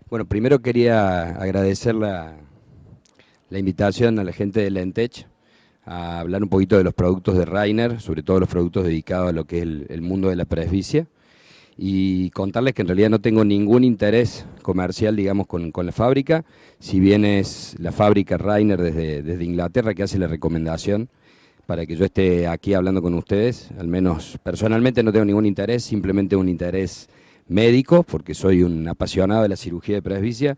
Bueno, primero quería agradecer la invitación a la gente de Lentech a hablar un poquito de los productos de Rainer, sobre todo los productos dedicados a lo que es el mundo de la presbicia, y contarles que en realidad no tengo ningún interés comercial, digamos, con la fábrica, si bien es la fábrica Rainer desde Inglaterra que hace la recomendación para que yo esté aquí hablando con ustedes. Al menos personalmente no tengo ningún interés, simplemente un interés médico, porque soy un apasionado de la cirugía de presbicia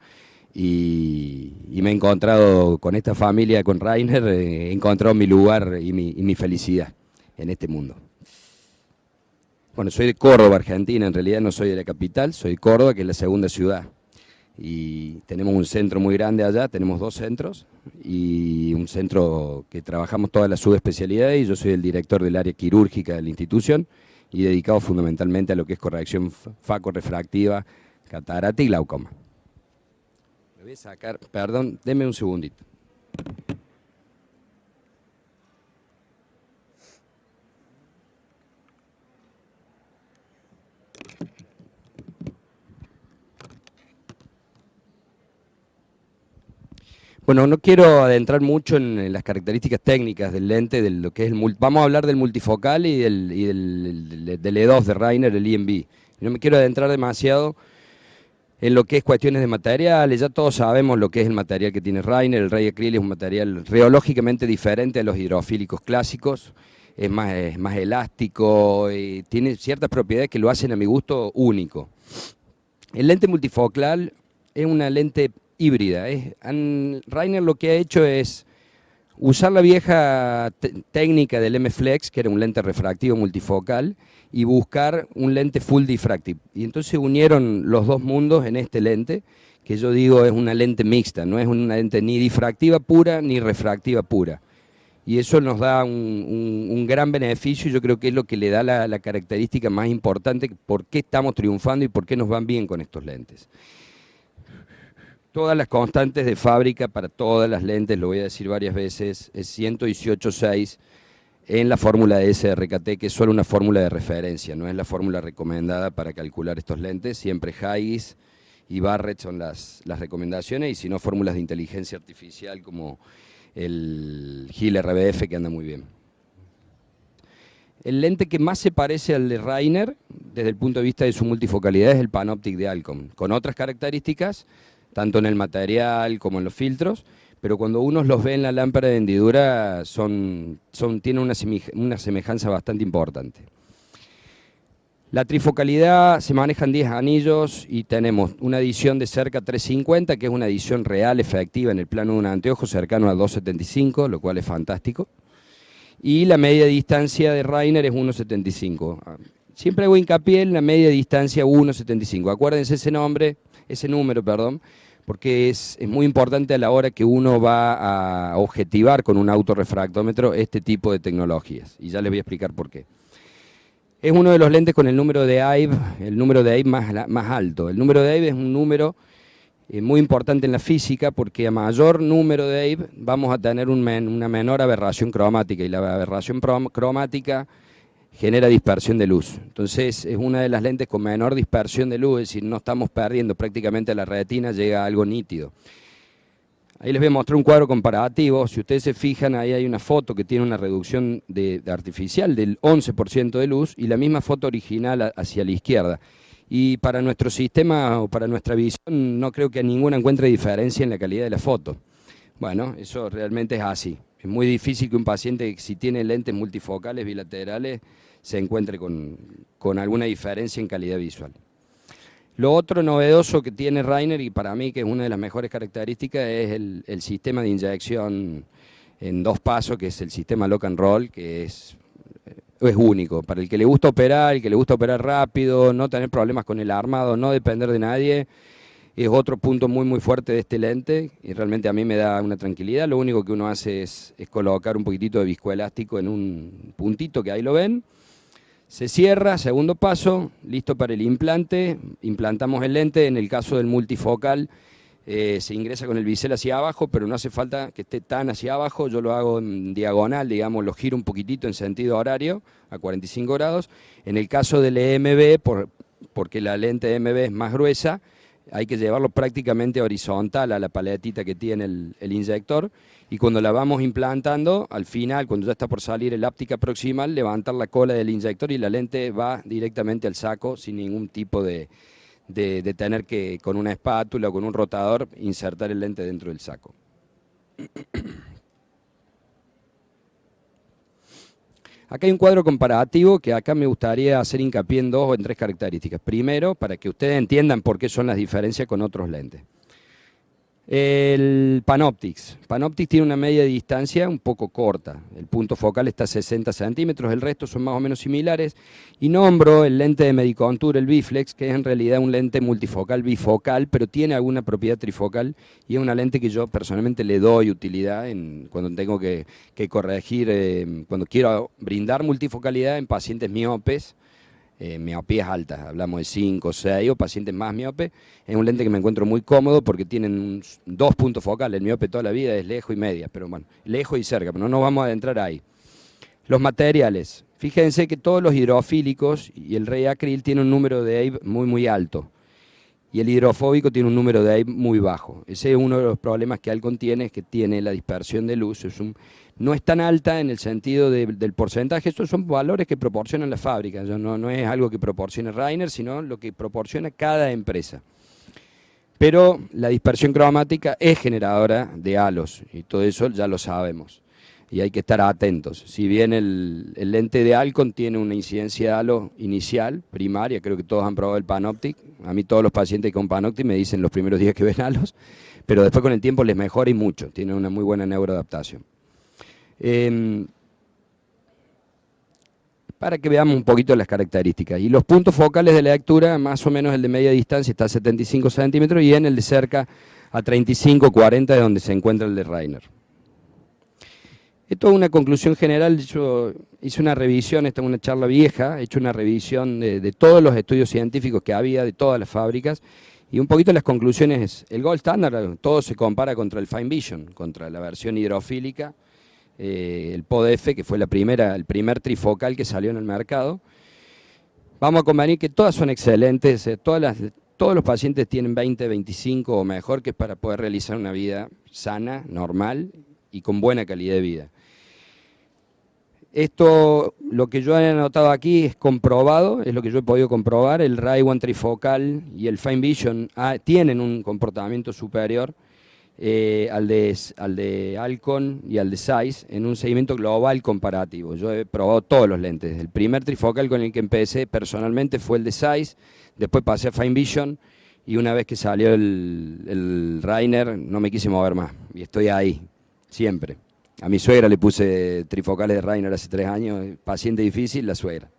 y me he encontrado con esta familia, con Rainer, he encontrado mi lugar y mi felicidad en este mundo. Bueno, soy de Córdoba, Argentina, en realidad no soy de la capital, soy de Córdoba, que es la segunda ciudad. Y tenemos un centro muy grande allá, tenemos dos centros y un centro que trabajamos todas las subespecialidades y yo soy el director del área quirúrgica de la institución y dedicado fundamentalmente a lo que es corrección facorrefractiva, catarata y glaucoma. Me voy a sacar, perdón, deme un segundito. Bueno, no quiero adentrar mucho en las características técnicas del lente, de lo que es vamos a hablar del multifocal del E2 de Rainer, el EMB. No me quiero adentrar demasiado en lo que es cuestiones de materiales. Ya todos sabemos lo que es el material que tiene Rainer. El Ray Acrylic es un material reológicamente diferente a los hidrofílicos clásicos. Es más elástico, tiene ciertas propiedades que lo hacen a mi gusto único. El lente multifocal es una lente híbrida. Rainer lo que ha hecho es usar la vieja técnica del M-Flex, que era un lente refractivo multifocal, y buscar un lente full diffractive. Y entonces unieron los dos mundos en este lente, que yo digo es una lente mixta, no es una lente ni difractiva pura ni refractiva pura. Y eso nos da un gran beneficio y yo creo que es lo que le da la característica más importante, por qué estamos triunfando y por qué nos van bien con estos lentes. Todas las constantes de fábrica para todas las lentes, lo voy a decir varias veces, es 118.6 en la fórmula de SRKT, que es solo una fórmula de referencia, no es la fórmula recomendada para calcular estos lentes. Siempre Haigis y Barrett son las recomendaciones, y si no, fórmulas de inteligencia artificial como el Hill RBF, que anda muy bien. El lente que más se parece al de Rainer, desde el punto de vista de su multifocalidad, es el Panoptic de Alcom, con otras características, tanto en el material como en los filtros, pero cuando uno los ve en la lámpara de hendidura tienen una semejanza bastante importante. La trifocalidad se manejan 10 anillos y tenemos una edición de cerca 350, que es una edición real, efectiva en el plano de un anteojo cercano a 275, lo cual es fantástico. Y la media distancia de Rainer es 1.75. Siempre hago hincapié en la media distancia 1.75. Acuérdense ese número, porque es muy importante a la hora que uno va a objetivar con un autorrefractómetro este tipo de tecnologías. Y ya les voy a explicar por qué. Es uno de los lentes con el número de Ive, más alto. El número de Ive es un número muy importante en la física, porque a mayor número de Ive vamos a tener una menor aberración cromática, y la aberración cromática genera dispersión de luz. Entonces es una de las lentes con menor dispersión de luz, es decir, no estamos perdiendo prácticamente la retina, llega a algo nítido. Ahí les voy a mostrar un cuadro comparativo. Si ustedes se fijan, ahí hay una foto que tiene una reducción artificial del 11% de luz, y la misma foto original hacia la izquierda. Y para nuestro sistema o para nuestra visión no creo que ninguna encuentre diferencia en la calidad de la foto. Bueno, eso realmente es así. Es muy difícil que un paciente, si tiene lentes multifocales bilaterales, se encuentre con alguna diferencia en calidad visual. Lo otro novedoso que tiene Rainer, y para mí que es una de las mejores características, es el sistema de inyección en 2 pasos, que es el sistema lock and roll, que es único. Para el que le gusta operar, el que le gusta operar rápido, no tener problemas con el armado, no depender de nadie, es otro punto muy muy fuerte de este lente, y realmente a mí me da una tranquilidad. Lo único que uno hace es colocar un poquitito de viscoelástico en un puntito que ahí lo ven. Se cierra, segundo paso, listo para el implante. Implantamos el lente. En el caso del multifocal, se ingresa con el bisel hacia abajo, pero no hace falta que esté tan hacia abajo. Yo lo hago en diagonal, digamos, lo giro un poquitito en sentido horario, a 45 grados. En el caso del EMB, porque la lente EMB es más gruesa, hay que llevarlo prácticamente horizontal a la paletita que tiene el inyector, y cuando la vamos implantando, al final, cuando ya está por salir el áptica proximal, levantar la cola del inyector y la lente va directamente al saco sin ningún tipo de tener que, con una espátula o con un rotador, insertar el lente dentro del saco. Acá hay un cuadro comparativo que acá me gustaría hacer hincapié en 2 o en 3 características. Primero, para que ustedes entiendan por qué son las diferencias con otros lentes. El Panoptix. Panoptix tiene una media distancia un poco corta. El punto focal está a 60 centímetros, el resto son más o menos similares. Y nombro el lente de Medicontour, el Biflex, que es en realidad un lente multifocal bifocal, pero tiene alguna propiedad trifocal, y es una lente que yo personalmente le doy utilidad cuando tengo que corregir, cuando quiero brindar multifocalidad en pacientes miopes. Miopías altas, hablamos de 5, 6 o pacientes más miopes. Es un lente que me encuentro muy cómodo porque tienen 2 puntos focales. El miope toda la vida es lejos y media, pero bueno, lejos y cerca, pero no nos vamos a adentrar ahí. Los materiales. Fíjense que todos los hidrofílicos y el Rey Acril tienen un número de AIB muy alto, y el hidrofóbico tiene un número de AIB muy bajo. Ese es uno de los problemas que Alcon tiene, es que tiene la dispersión de luz. No es tan alta en el sentido del porcentaje. Estos son valores que proporcionan las fábricas. No es algo que proporcione Rainer, sino lo que proporciona cada empresa. Pero la dispersión cromática es generadora de halos, y todo eso ya lo sabemos, y hay que estar atentos. Si bien el lente de Alcon tiene una incidencia de halo inicial, primaria, creo que todos han probado el Panoptic. A mí todos los pacientes con Panoptic me dicen los primeros días que ven halos, pero después con el tiempo les mejora y mucho, tiene una muy buena neuroadaptación. Para que veamos un poquito las características. Y los puntos focales de lectura, más o menos el de media distancia está a 75 centímetros, y en el de cerca a 35, 40 es donde se encuentra el de Rainer. Esto es una conclusión general. Yo hice una revisión, esta es una charla vieja, he hecho una revisión de todos los estudios científicos que había, de todas las fábricas, y un poquito las conclusiones es, el gold standard, todo se compara contra el Fine Vision, contra la versión hidrofílica, el POD-F, que fue el primer trifocal que salió en el mercado. Vamos a convenir que todas son excelentes, todos los pacientes tienen 20, 25 o mejor, que es para poder realizar una vida sana, normal y con buena calidad de vida. Esto, lo que yo he anotado aquí es comprobado, es lo que yo he podido comprobar. El Ray-One trifocal y el Fine Vision tienen un comportamiento superior al de Alcon y al de Zeiss en un seguimiento global comparativo. Yo he probado todos los lentes. El primer trifocal con el que empecé personalmente fue el de Zeiss, después pasé a Fine Vision, y una vez que salió el Rainer no me quise mover más, y estoy ahí, siempre. A mi suegra le puse trifocales de Rainer hace 3 años, paciente difícil, la suegra.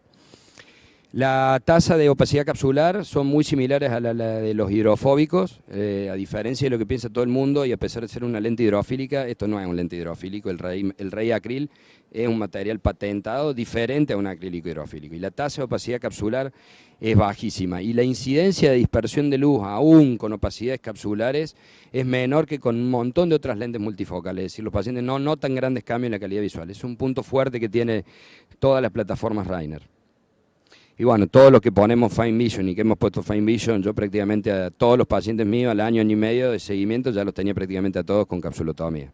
La tasa de opacidad capsular son muy similares a la de los hidrofóbicos, a diferencia de lo que piensa todo el mundo, y a pesar de ser una lente hidrofílica, esto no es un lente hidrofílico. El Rey Acril es un material patentado diferente a un acrílico hidrofílico, y la tasa de opacidad capsular es bajísima, y la incidencia de dispersión de luz, aún con opacidades capsulares, es menor que con un montón de otras lentes multifocales. Es decir, los pacientes no notan grandes cambios en la calidad visual. Es un punto fuerte que tiene todas las plataformas Rainer. Y bueno, todos los que ponemos Fine Vision y que hemos puesto Fine Vision, yo prácticamente a todos los pacientes míos al año y medio de seguimiento ya los tenía prácticamente a todos con capsulotomía.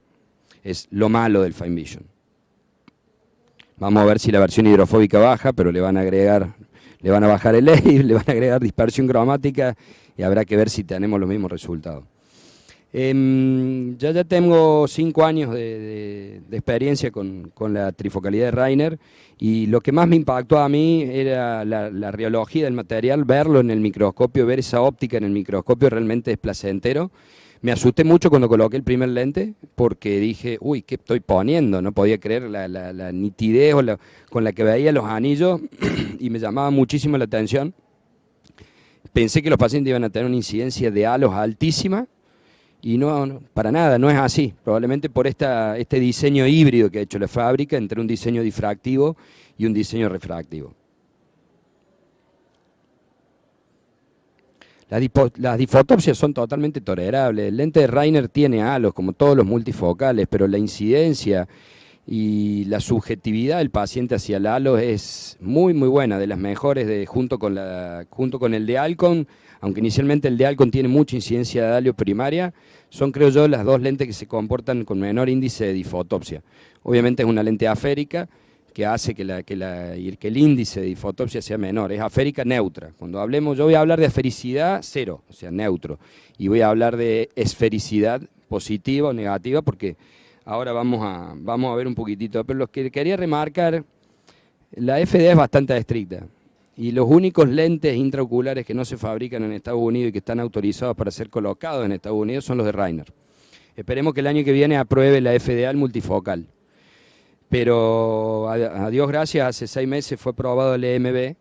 Es lo malo del Fine Vision. Vamos a ver si la versión hidrofóbica baja, pero le van a bajar el AIB, le van a agregar dispersión cromática, y habrá que ver si tenemos los mismos resultados. Ya tengo 5 años de experiencia con la trifocalidad de Rainer, y lo que más me impactó a mí era la rheología del material, verlo en el microscopio, ver esa óptica en el microscopio realmente es placentero. Me asusté mucho cuando coloqué el primer lente, porque dije, uy, ¿qué estoy poniendo? No podía creer la nitidez con la que veía los anillos y me llamaba muchísimo la atención. Pensé que los pacientes iban a tener una incidencia de halos altísima, y no, para nada, no es así. Probablemente por este diseño híbrido que ha hecho la fábrica entre un diseño difractivo y un diseño refractivo. Las difotopsias son totalmente tolerables. El lente de Rainer tiene halos, como todos los multifocales, pero la incidencia y la subjetividad del paciente hacia el halo es muy muy buena, de las mejores junto con el de Alcon, aunque inicialmente el de Alcon tiene mucha incidencia de halio primaria, son creo yo las dos lentes que se comportan con menor índice de difotopsia. Obviamente es una lente aférica que hace que el índice de difotopsia sea menor, es aférica neutra. Cuando hablemos, yo voy a hablar de afericidad cero, o sea, neutro, y voy a hablar de esfericidad positiva o negativa porque ahora vamos a ver un poquitito, pero lo que quería remarcar, la FDA es bastante estricta y los únicos lentes intraoculares que no se fabrican en Estados Unidos y que están autorizados para ser colocados en Estados Unidos son los de Rainer. Esperemos que el año que viene apruebe la FDA el multifocal. Pero a Dios gracias, hace 6 meses fue aprobado el EMB,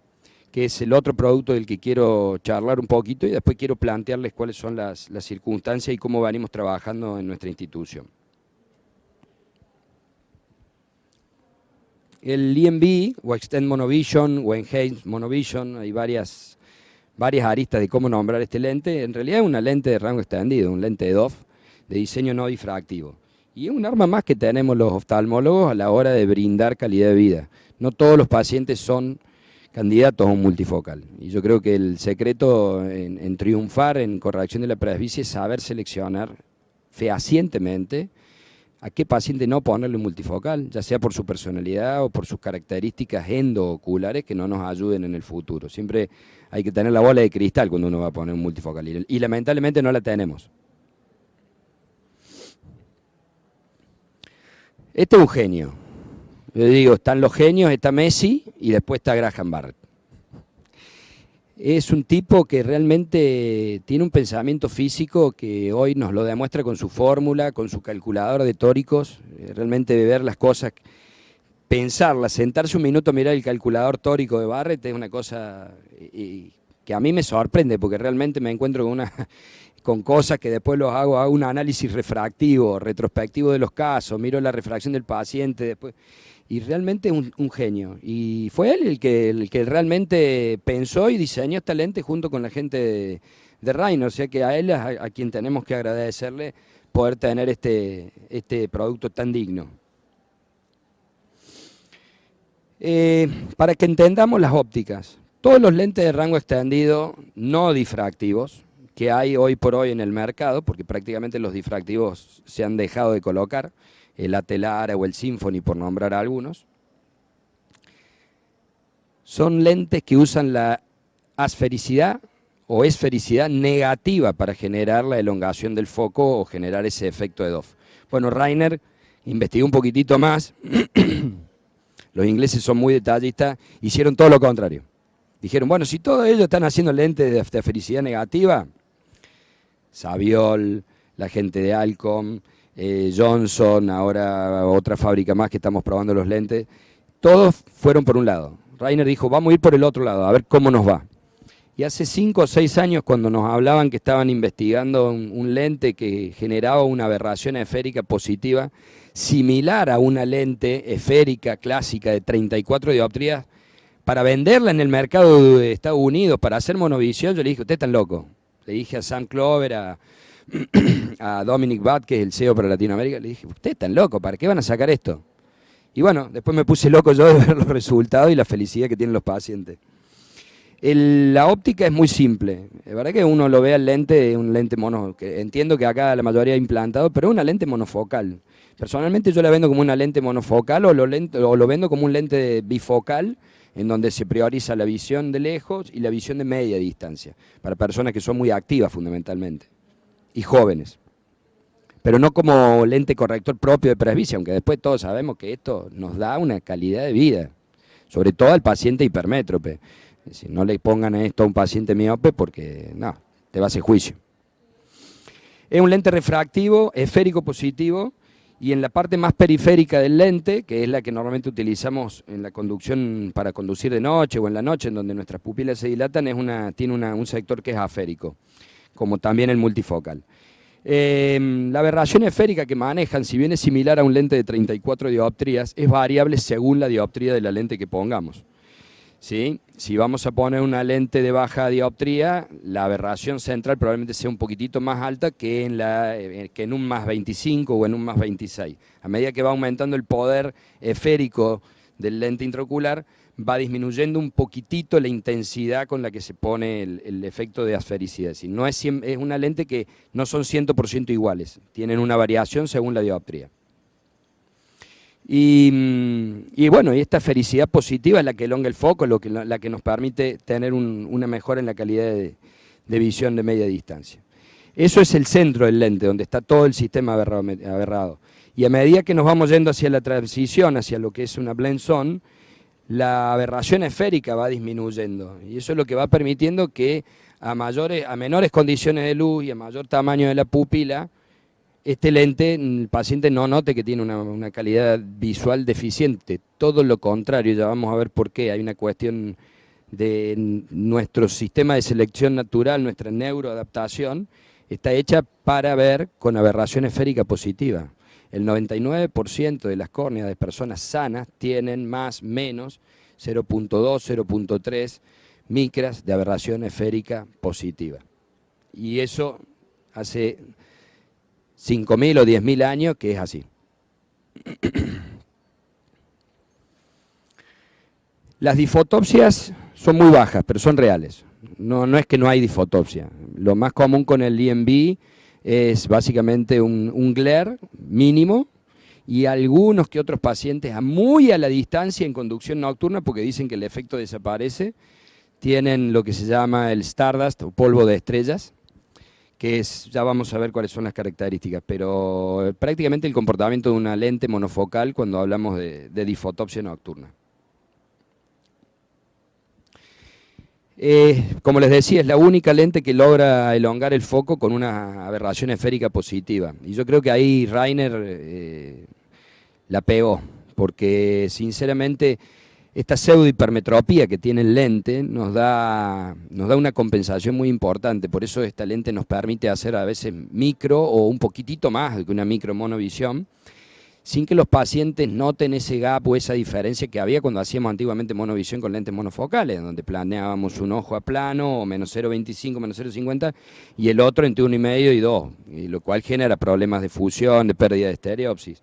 que es el otro producto del que quiero charlar un poquito y después quiero plantearles cuáles son las circunstancias y cómo venimos trabajando en nuestra institución. El EMB, o Extend Monovision, o Enhance Monovision, hay varias aristas de cómo nombrar este lente. En realidad es una lente de rango extendido, un lente de DOF, de diseño no difractivo. Y es un arma más que tenemos los oftalmólogos a la hora de brindar calidad de vida. No todos los pacientes son candidatos a un multifocal. Y yo creo que el secreto en triunfar en corrección de la presbicia es saber seleccionar fehacientemente a qué paciente no ponerle un multifocal, ya sea por su personalidad o por sus características endooculares que no nos ayuden en el futuro. Siempre hay que tener la bola de cristal cuando uno va a poner un multifocal y lamentablemente no la tenemos. Este es un genio. Yo digo, están los genios, está Messi y después está Graham Barrett. Es un tipo que realmente tiene un pensamiento físico que hoy nos lo demuestra con su fórmula, con su calculadora de tóricos, realmente de ver las cosas, pensarlas, sentarse un minuto a mirar el calculador tórico de Barrett es una cosa que a mí me sorprende porque realmente me encuentro con cosas que después hago un análisis refractivo, retrospectivo de los casos, miro la refracción del paciente, después y realmente un genio. Y fue él el que realmente pensó y diseñó esta lente junto con la gente de Rainer, o sea que a él es a quien tenemos que agradecerle poder tener este producto tan digno. Para que entendamos las ópticas, todos los lentes de rango extendido no difractivos que hay hoy por hoy en el mercado, porque prácticamente los difractivos se han dejado de colocar, el Atelara o el Symphony por nombrar a algunos, son lentes que usan la asfericidad o esfericidad negativa para generar la elongación del foco o generar ese efecto de DOF. Bueno, Rainer investigó un poquitito más, los ingleses son muy detallistas, hicieron todo lo contrario. Dijeron, bueno, si todos ellos están haciendo lentes de asfericidad negativa, Saviol, la gente de Alcom, Johnson, ahora otra fábrica más que estamos probando los lentes, todos fueron por un lado. Rainer dijo, vamos a ir por el otro lado, a ver cómo nos va. Y hace 5 o 6 años, cuando nos hablaban que estaban investigando un lente que generaba una aberración esférica positiva, similar a una lente esférica clásica de 34 dioptrías, para venderla en el mercado de Estados Unidos, para hacer monovisión, yo le dije, usted está loco. Le dije a Sam Clover, a Dominic Butt, que es el CEO para Latinoamérica, le dije, ustedes están locos, ¿para qué van a sacar esto? Y bueno, después me puse loco yo de ver los resultados y la felicidad que tienen los pacientes. La óptica es muy simple, es verdad que uno lo ve al lente, un lente mono, que entiendo que acá la mayoría ha implantado, pero es una lente monofocal. Personalmente yo la vendo como una lente monofocal o lo vendo como un lente bifocal, en donde se prioriza la visión de lejos y la visión de media distancia, para personas que son muy activas fundamentalmente, y jóvenes. Pero no como lente corrector propio de presbicia, aunque después todos sabemos que esto nos da una calidad de vida, sobre todo al paciente hipermétrope. Es decir, no le pongan esto a un paciente miope porque no, te va a hacer juicio. Es un lente refractivo, esférico positivo, y en la parte más periférica del lente, que es la que normalmente utilizamos en la conducción para conducir de noche o en la noche, en donde nuestras pupilas se dilatan, tiene un sector que es aférico, como también el multifocal. La aberración esférica que manejan, si bien es similar a un lente de 34 dioptrías, es variable según la dioptría de la lente que pongamos. ¿sí? Si vamos a poner una lente de baja dioptría, la aberración central probablemente sea un poquitito más alta que en un más 25 o en un más 26. A medida que va aumentando el poder esférico del lente intraocular, va disminuyendo un poquitito la intensidad con la que se pone el efecto de asfericidad. Es decir, no es una lente que no son 100% iguales, tienen una variación según la dioptría. Y bueno, y esta felicidad positiva es la que elonga el foco, la que nos permite tener una mejora en la calidad de visión de media distancia. Eso es el centro del lente, donde está todo el sistema aberrado. Y a medida que nos vamos yendo hacia la transición, hacia lo que es una blend zone, la aberración esférica va disminuyendo. Y eso es lo que va permitiendo que a menores condiciones de luz y a mayor tamaño de la pupila, este lente, el paciente no note que tiene una calidad visual deficiente, todo lo contrario, ya vamos a ver por qué. Hay una cuestión de nuestro sistema de selección natural, nuestra neuroadaptación, está hecha para ver con aberración esférica positiva. El 99% de las córneas de personas sanas tienen más menos 0.2, 0.3 micras de aberración esférica positiva. Y eso hace 5.000 o 10.000 años que es así. Las difotopsias son muy bajas, pero son reales. No es que no hay difotopsia. Lo más común con el EMB es básicamente un glare mínimo y algunos que otros pacientes muy a la distancia en conducción nocturna, porque dicen que el efecto desaparece, tienen lo que se llama el stardust o polvo de estrellas, que ya vamos a ver cuáles son las características, pero prácticamente el comportamiento de una lente monofocal cuando hablamos de difotopsia nocturna. Como les decía, es la única lente que logra elongar el foco con una aberración esférica positiva. Y yo creo que ahí Reiner la pegó, porque sinceramente esta pseudohipermetropía que tiene el lente nos da una compensación muy importante. Por eso esta lente nos permite hacer a veces micro o un poquitito más que una micro monovisión, sin que los pacientes noten ese gap o esa diferencia que había cuando hacíamos antiguamente monovisión con lentes monofocales, donde planeábamos un ojo a plano, o menos 0.25, menos 0.50, y el otro entre 1,5 y 2, y lo cual genera problemas de fusión, de pérdida de estereopsis.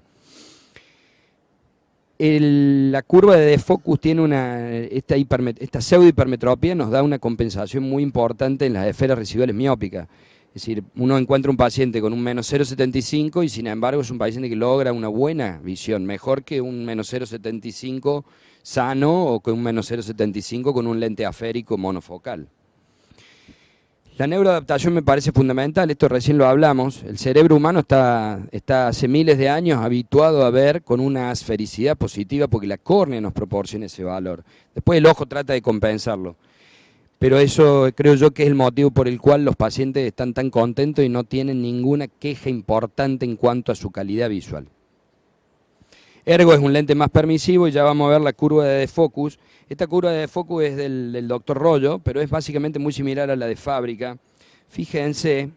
La curva de defocus tiene esta pseudohipermetropía nos da una compensación muy importante en las esferas residuales miópicas. Es decir, uno encuentra un paciente con un menos 0,75 y sin embargo es un paciente que logra una buena visión, mejor que un menos 0,75 sano o que un menos 0,75 con un lente aférico monofocal. La neuroadaptación me parece fundamental, esto recién lo hablamos. El cerebro humano está hace miles de años habituado a ver con una asfericidad positiva porque la córnea nos proporciona ese valor. Después el ojo trata de compensarlo. Pero eso creo yo que es el motivo por el cual los pacientes están tan contentos y no tienen ninguna queja importante en cuanto a su calidad visual. Ergo es un lente más permisivo y ya vamos a ver la curva de defocus. Esta curva de defocus es del Dr. Rollo, pero es básicamente muy similar a la de fábrica. Fíjense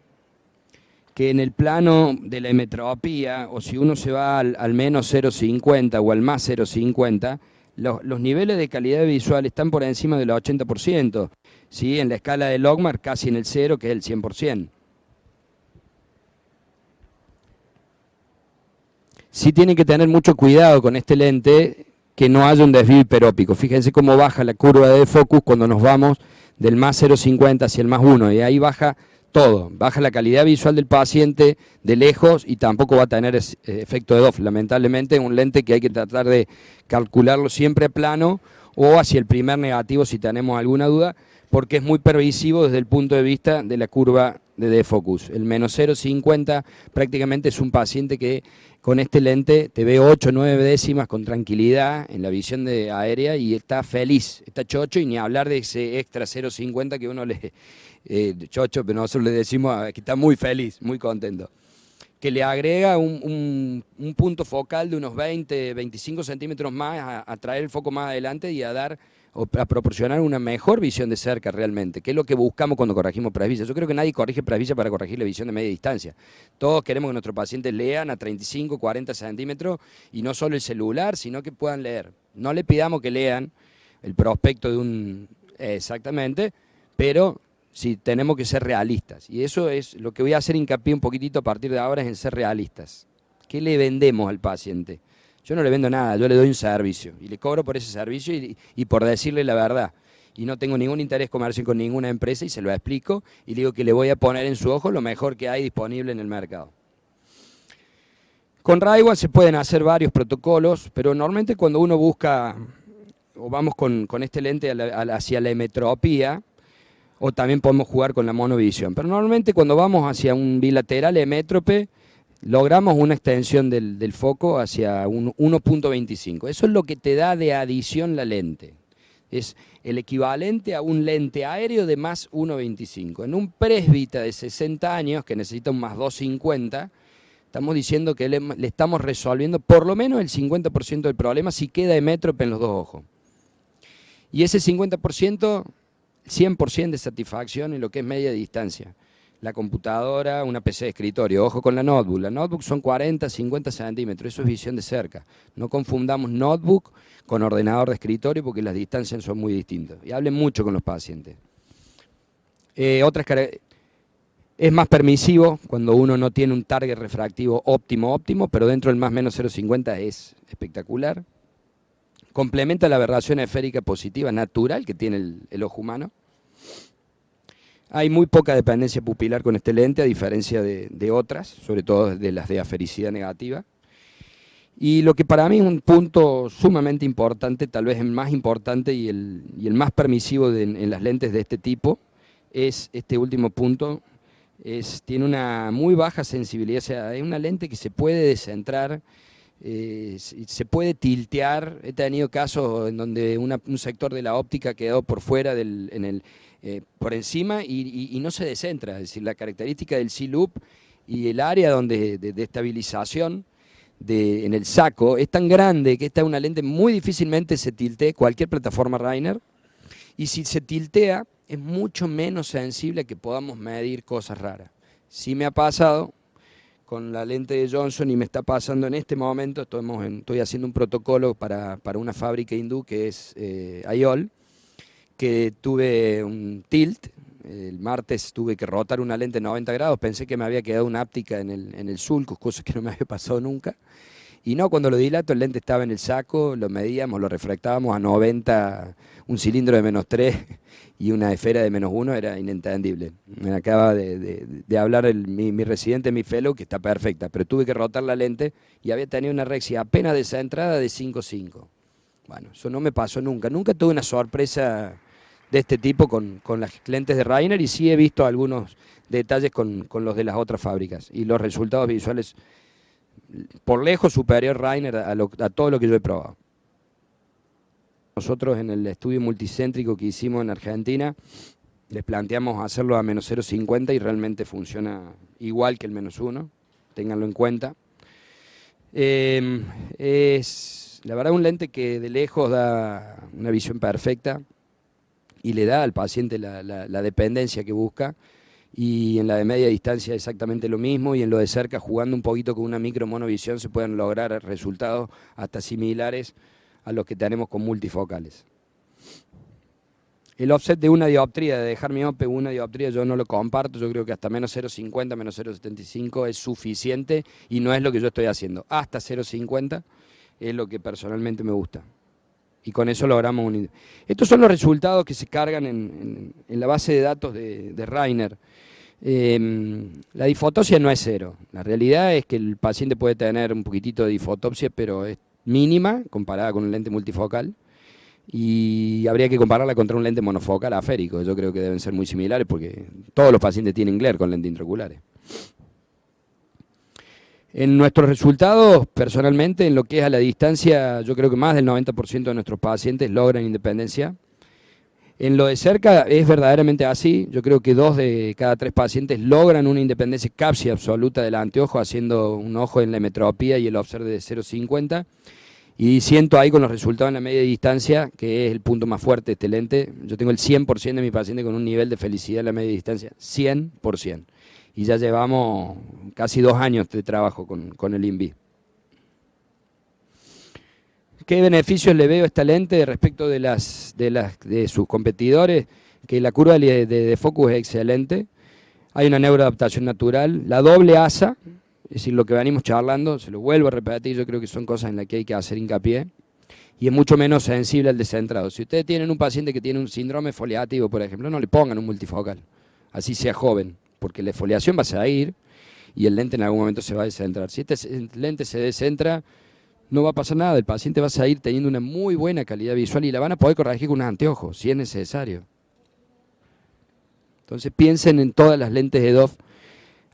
que en el plano de la emetropía, o si uno se va al menos 0,50 o al más 0,50, los niveles de calidad visual están por encima del 80%. ¿Sí? En la escala de Logmar casi en el 0, que es el 100%. Sí tienen que tener mucho cuidado con este lente, que no haya un desvío hiperópico. Fíjense cómo baja la curva de focus cuando nos vamos del más 0,50 hacia el más 1, y ahí baja todo, baja la calidad visual del paciente de lejos y tampoco va a tener efecto de DOF. Lamentablemente es un lente que hay que tratar de calcularlo siempre plano o hacia el primer negativo si tenemos alguna duda, porque es muy pervasivo desde el punto de vista de la curva de defocus. El menos 0,50 prácticamente es un paciente que con este lente te ve 8 o 9 décimas con tranquilidad en la visión aérea y está feliz, está chocho, y ni hablar de ese extra 0,50 que uno le... chocho, pero nosotros le decimos que está muy feliz, muy contento, que le agrega un punto focal de unos 20, 25 centímetros más a traer el foco más adelante y a proporcionar una mejor visión de cerca realmente, que es lo que buscamos cuando corregimos presbicia. Yo creo que nadie corrige presbicia para corregir la visión de media distancia. Todos queremos que nuestros pacientes lean a 35, 40 centímetros y no solo el celular, sino que puedan leer. No le pidamos que lean el prospecto de un... Exactamente, pero sí tenemos que ser realistas. Y eso es lo que voy a hacer hincapié un poquitito a partir de ahora, es en ser realistas. ¿Qué le vendemos al paciente? Yo no le vendo nada, yo le doy un servicio y le cobro por ese servicio y por decirle la verdad. Y no tengo ningún interés comercial con ninguna empresa y se lo explico y le digo que le voy a poner en su ojo lo mejor que hay disponible en el mercado. Con RayWan se pueden hacer varios protocolos, pero normalmente cuando uno busca, o vamos con este lente hacia la hemetropía, o también podemos jugar con la monovisión. Pero normalmente cuando vamos hacia un bilateral hemétrope, logramos una extensión del foco hacia un 1.25. Eso es lo que te da de adición la lente. Es el equivalente a un lente aéreo de más 1.25. En un presbita de 60 años, que necesita un más 2.50, estamos diciendo que le estamos resolviendo por lo menos el 50% del problema si queda hemétrope en los dos ojos. Y ese 50%, 100% de satisfacción en lo que es media distancia. La computadora, una PC de escritorio, ojo con la notebook. La notebook son 40, 50 centímetros, eso es visión de cerca. No confundamos notebook con ordenador de escritorio porque las distancias son muy distintas. Y hablen mucho con los pacientes. Es más permisivo cuando uno no tiene un target refractivo óptimo, pero dentro del más menos 0,50 es espectacular. Complementa la aberración esférica positiva natural que tiene el ojo humano. Hay muy poca dependencia pupilar con este lente, a diferencia de otras, sobre todo de las de afericidad negativa. Y lo que para mí es un punto sumamente importante, tal vez el más importante y el más permisivo en las lentes de este tipo, es este último punto. Tiene una muy baja sensibilidad, o sea, es una lente que se puede descentrar, se puede tiltear. He tenido casos en donde un sector de la óptica quedó por fuera, por encima y no se descentra. Es decir, la característica del C-loop y el área de estabilización en el saco es tan grande que esta es una lente muy difícilmente se tiltee cualquier plataforma Rainer. Y si se tiltea, es mucho menos sensible a que podamos medir cosas raras. Sí me ha pasado con la lente de Johnson y me está pasando en este momento. Estoy haciendo un protocolo para una fábrica hindú que es IOL, que tuve un tilt. El martes tuve que rotar una lente 90 grados. Pensé que me había quedado una áptica en el sulcus, cosa que no me había pasado nunca. Y no, cuando lo dilato, el lente estaba en el saco, lo medíamos, lo refractábamos a 90, un cilindro de -3 y una esfera de -1, era inentendible. Me acaba de hablar mi residente, mi fellow, que está perfecta, pero tuve que rotar la lente y había tenido una rexia apenas de esa entrada de 5.5. Bueno, eso no me pasó nunca. Nunca tuve una sorpresa de este tipo con las lentes de Rainer y sí he visto algunos detalles con los de las otras fábricas y los resultados visuales por lejos superior Rainer a todo lo que yo he probado. Nosotros en el estudio multicéntrico que hicimos en Argentina, les planteamos hacerlo a menos 0,50 y realmente funciona igual que el -1, ténganlo en cuenta. Es la verdad un lente que de lejos da una visión perfecta y le da al paciente la dependencia que busca. Y en la de media distancia exactamente lo mismo, y en lo de cerca, jugando un poquito con una micro monovisión, se pueden lograr resultados hasta similares a los que tenemos con multifocales. El offset de una dioptría, de dejar miope una dioptría, yo no lo comparto. Yo creo que hasta menos 0,50, menos 0,75 es suficiente y no es lo que yo estoy haciendo. Hasta 0,50 es lo que personalmente me gusta. Y con eso logramos un... Estos son los resultados que se cargan en la base de datos de Rainer. La difotopsia no es cero. La realidad es que el paciente puede tener un poquitito de difotopsia, pero es mínima comparada con un lente multifocal. Y habría que compararla contra un lente monofocal aférico. Yo creo que deben ser muy similares porque todos los pacientes tienen glare con lentes intraoculares. En nuestros resultados, personalmente, en lo que es a la distancia, yo creo que más del 90% de nuestros pacientes logran independencia. En lo de cerca es verdaderamente así. Yo creo que 2 de cada 3 pacientes logran una independencia casi absoluta del anteojo, haciendo un ojo en la hemetropía y el offset de 0,50. Y siento ahí con los resultados en la media distancia, que es el punto más fuerte de este lente. Yo tengo el 100% de mi paciente con un nivel de felicidad en la media distancia, 100%. Y ya llevamos casi 2 años de trabajo con el INVI. ¿Qué beneficios le veo a esta lente respecto de sus competidores? Que la curva de focus es excelente, hay una neuroadaptación natural, la doble asa, es decir, lo que venimos charlando, se lo vuelvo a repetir, yo creo que son cosas en las que hay que hacer hincapié, y es mucho menos sensible al descentrado. Si ustedes tienen un paciente que tiene un síndrome foliativo, por ejemplo, no le pongan un multifocal, así sea joven, porque la foliación va a seguir y el lente en algún momento se va a descentrar. Si este lente se descentra, no va a pasar nada, el paciente va a seguir teniendo una muy buena calidad visual y la van a poder corregir con un anteojo, si es necesario. Entonces piensen en todas las lentes de DOF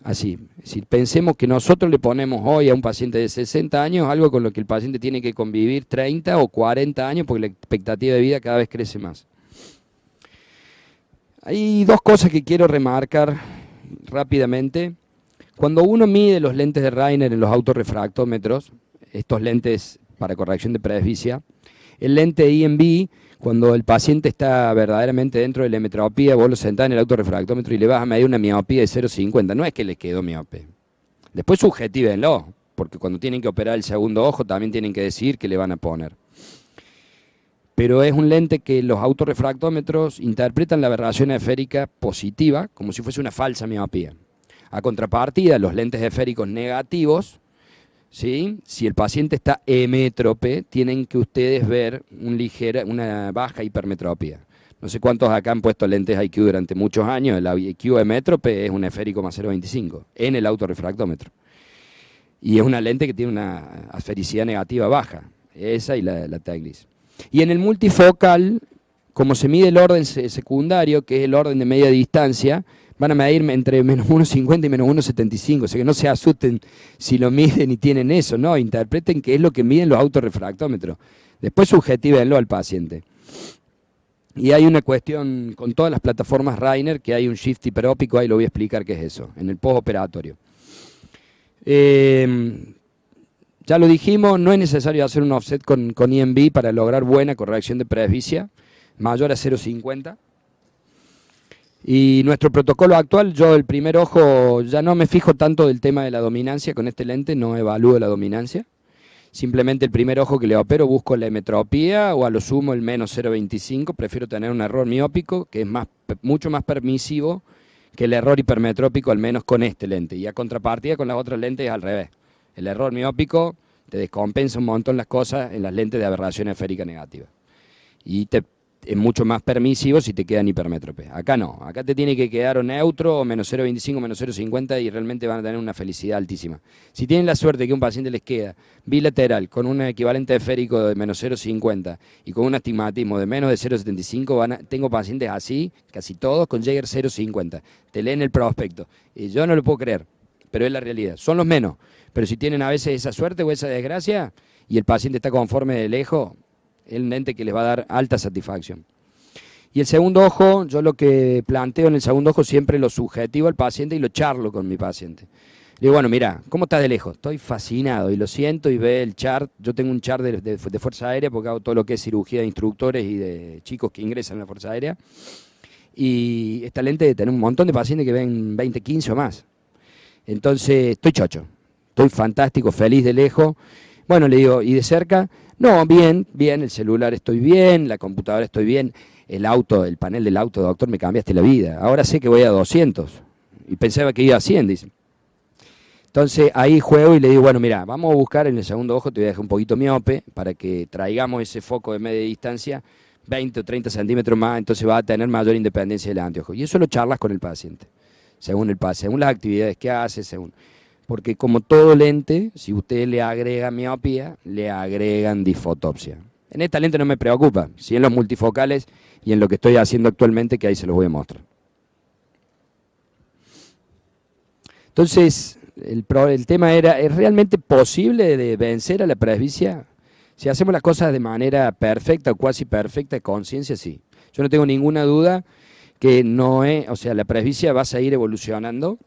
así. Es decir, pensemos que nosotros le ponemos hoy a un paciente de 60 años algo con lo que el paciente tiene que convivir 30 o 40 años porque la expectativa de vida cada vez crece más. Hay dos cosas que quiero remarcar rápidamente. Cuando uno mide los lentes de Reiner en los autorrefractómetros, estos lentes para corrección de presbicia, el lente INV, cuando el paciente está verdaderamente dentro de la metropía, vos lo sentás en el autorrefractómetro y le vas a medir una miopía de 0,50, no es que le quedó miope. Después subjetívenlo, porque cuando tienen que operar el segundo ojo también tienen que decir que le van a poner. Pero es un lente que los autorrefractómetros interpretan la aberración esférica positiva como si fuese una falsa miopía. A contrapartida, los lentes esféricos negativos, ¿sí? Si el paciente está hemétrope, tienen que ustedes ver una baja hipermetropía. No sé cuántos acá han puesto lentes IQ durante muchos años. El IQ hemétrope es un esférico más 0,25 en el autorrefractómetro. Y es una lente que tiene una esfericidad negativa baja. Esa y la Teclis. Y en el multifocal, como se mide el orden secundario, que es el orden de media distancia, van a medir entre menos 1,50 y menos 1,75, o sea que no se asusten si lo miden y tienen eso, no, interpreten qué es lo que miden los autorrefractómetros. Después subjetívenlo al paciente. Y hay una cuestión con todas las plataformas Reiner, que hay un shift hiperópico, ahí lo voy a explicar qué es eso, en el postoperatorio. Ya lo dijimos, no es necesario hacer un offset con INV para lograr buena corrección de presbicia, mayor a 0,50. Y nuestro protocolo actual, yo el primer ojo ya no me fijo tanto del tema de la dominancia, con este lente no evalúo la dominancia. Simplemente el primer ojo que le opero busco la hemetropía o a lo sumo el menos 0,25, prefiero tener un error miópico que es mucho más permisivo que el error hipermetrópico, al menos con este lente. Y a contrapartida con las otras lentes es al revés. El error miópico te descompensa un montón las cosas en las lentes de aberración esférica negativa. Y es mucho más permisivo si te quedan hipermétropes. Acá no, acá te tiene que quedar o neutro, o menos 0,25, menos 0,50 y realmente van a tener una felicidad altísima. Si tienen la suerte de que un paciente les queda bilateral con un equivalente esférico de menos 0,50 y con un astigmatismo de menos de 0,75, tengo pacientes así, casi todos con Jaeger 0,50. Te leen el prospecto. Y yo no lo puedo creer, pero es la realidad. Son los menos, pero si tienen a veces esa suerte o esa desgracia y el paciente está conforme de lejos, es un lente que les va a dar alta satisfacción. Y el segundo ojo, yo lo que planteo en el segundo ojo siempre lo subjetivo al paciente y lo charlo con mi paciente. Le digo, bueno, mira, ¿cómo estás de lejos? Estoy fascinado y lo siento y ve el chart. Yo tengo un chart de Fuerza Aérea porque hago todo lo que es cirugía de instructores y de chicos que ingresan a la Fuerza Aérea. Y esta lente de tener un montón de pacientes que ven 20, 15 o más. Entonces, estoy chocho, estoy fantástico, feliz de lejos. Bueno, le digo, ¿y de cerca? No, bien, el celular estoy bien, la computadora estoy bien, el panel del auto, doctor, me cambiaste la vida. Ahora sé que voy a 200 y pensaba que iba a 100, dice. Entonces ahí juego y le digo, bueno, mira, vamos a buscar en el segundo ojo, te voy a dejar un poquito miope para que traigamos ese foco de media distancia, 20 o 30 centímetros más, entonces va a tener mayor independencia del anteojo. Y eso lo charlas con el paciente, según las actividades que hace, porque como todo lente, si usted le agrega miopía, le agregan disfotopsia. En esta lente no me preocupa, si en los multifocales y en lo que estoy haciendo actualmente, que ahí se los voy a mostrar. Entonces, el tema era, ¿es realmente posible de vencer a la presbicia? Si hacemos las cosas de manera perfecta o cuasi perfecta, de conciencia, sí. Yo no tengo ninguna duda que no es, o sea, la presbicia va a seguir evolucionando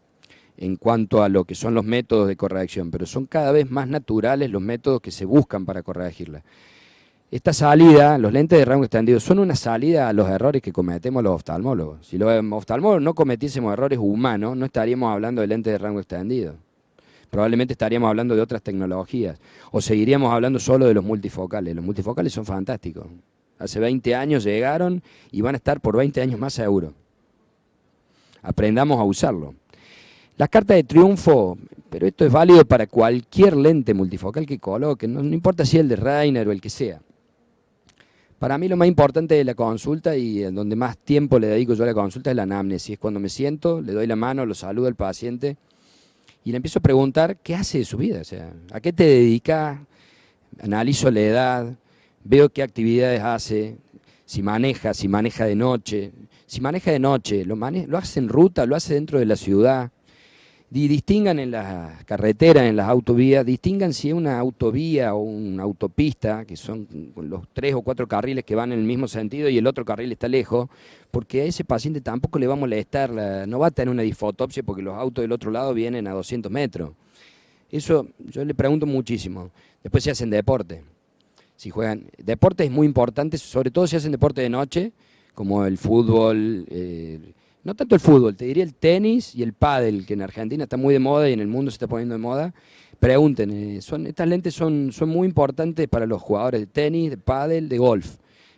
en cuanto a lo que son los métodos de corrección, pero son cada vez más naturales los métodos que se buscan para corregirla. Esta salida, los lentes de rango extendido, son una salida a los errores que cometemos los oftalmólogos. Si los oftalmólogos no cometiésemos errores humanos, no estaríamos hablando de lentes de rango extendido. probablemente estaríamos hablando de otras tecnologías, o seguiríamos hablando solo de los multifocales. Los multifocales son fantásticos. Hace 20 años llegaron y van a estar por 20 años más seguro. Aprendamos a usarlo. Las cartas de triunfo, pero esto es válido para cualquier lente multifocal que coloquen, no importa si es el de Reiner o el que sea. Para mí lo más importante de la consulta y en donde más tiempo le dedico yo a la consulta es la anamnesis. Es cuando me siento, le doy la mano, lo saludo al paciente y le empiezo a preguntar qué hace de su vida, o sea, a qué te dedicas, analizo la edad, veo qué actividades hace, si maneja de noche. Si maneja de noche, lo hace en ruta, lo hace dentro de la ciudad. Y distingan en las carreteras, en las autovías, distingan si es una autovía o una autopista, que son los 3 o 4 carriles que van en el mismo sentido y el otro carril está lejos, porque a ese paciente tampoco le va a molestar, no va a tener una disfotopsia porque los autos del otro lado vienen a 200 metros. Eso yo le pregunto muchísimo. Después si hacen deporte. Si juegan. Deporte es muy importante, sobre todo si hacen deporte de noche, como el fútbol, no tanto el fútbol, te diría el tenis y el pádel, que en Argentina está muy de moda y en el mundo se está poniendo de moda. Pregunten, estas lentes son muy importantes para los jugadores de tenis, de pádel, de golf.